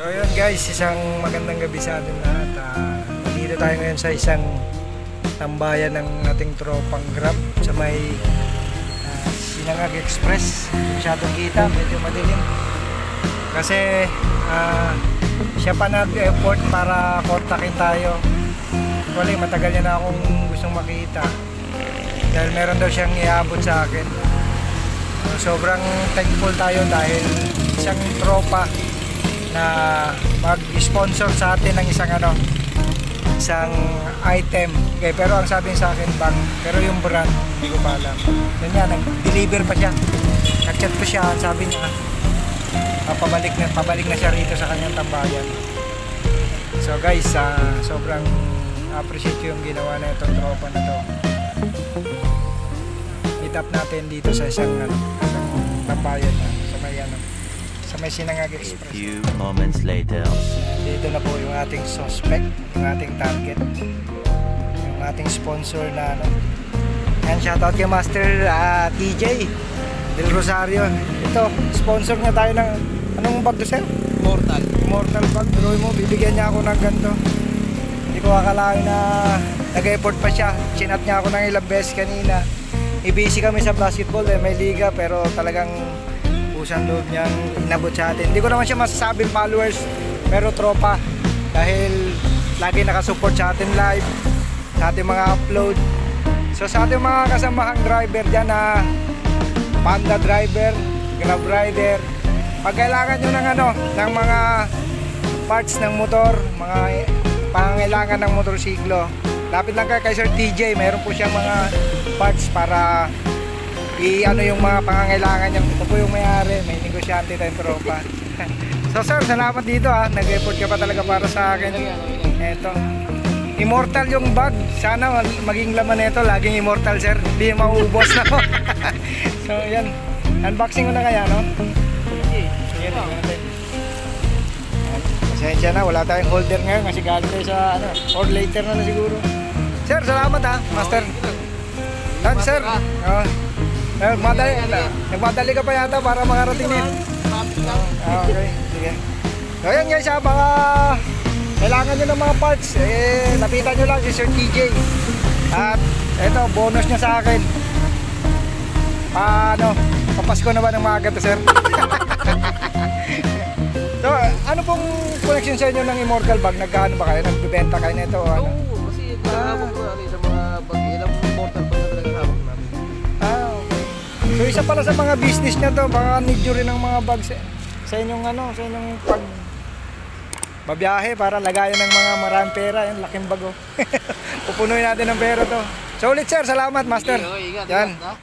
So yun guys, isang magandang gabi sa atin lahat. Dito tayo ngayon sa isang tambayan ng ating tropang Grab sa may Sinangag Express. Masyadong kita, medyo madilim. Kasi siya pa nag-effort para kontakin tayo. Actually, matagal niya na akong gustong makita. Dahil meron daw siyang iabot sa akin. Sobrang thankful tayo dahil isang tropa na mag-sponsor sa atin ng isang item. Okay, pero ang sabi sa akin bang, pero yung brand hindi ko pa alam. Yun nga, nag-deliver pa siya. Nag-chat ko siya, sabi niya pabalik na siya rito sa kanyang tambayan. So guys, sobrang appreciate yung ginawa na itong tropa na to. Meet up natin dito sa isang tambayan na sa may Sinangag Express. A few moments later. Dito na po yung ating suspect, yung ating target, yung ating sponsor na and shoutout kay Master TJ Del Rosario. Ito, sponsor nga tayo ng anong bag to, sir? Mortal bag. Pero mo, bibigyan niya ako ng ganito. Hindi ko akalain na nag-effort pa siya. Chinat niya ako ng ilang beses kanina. I-busy kami sa basketball, may liga, pero talagang pusang loob niyang inabot sa atin. Hindi ko naman siya masasabing followers, pero tropa. Dahil lagi nakasupport sa atin live, sa ating mga upload. So sa ating mga kasamahang driver dyan na Panda driver, Grab rider, pag kailangan nyo ng mga parts ng motor, mga pangangailangan ng motorsiklo, lapit lang kay Sir TJ. Mayroon po siyang mga parts para yung mga pangangailangan niya. Ito po yung may-ari, may negosyante tayong tropa. So sir, salamat dito nag-effort ka pa talaga para sa akin. Eto, immortal yung bag. Sana maging laman nito laging immortal, sir. Hindi mauubos na po. So yan, unboxing ko na kaya, no? Sige, natin. Pasensya na, wala tayong holder ngayon kasi galing tayo sa or later na siguro. Sir, salamat master. Dan sir. Nagmadali ka pa yata para makarating din. Okay, sige. So yan guys, baka kailangan nyo ng mga parts, lapitan nyo lang si Sir TJ. At eto, bonus niya sa akin. Papasko na ba ng maaga to, sir? So, ano pong connection sa inyo ng Immortal Bag? Nagkano ba kayo? Nagbibenta kayo nito o ano? Oo, kasi talagang sa mga bag, ilang Immortal Bag na talagang hawak namin. Okay. So, isa pala sa mga business niya to, baka need nyo rin ng mga bags sa inyong sa inyong babiyahe para lagayan ng mga maraming pera. Yan, laking bago. Pupunuin natin ng pera to. So ulit sir, salamat master. Okay, ingat, yan. Ingat, no?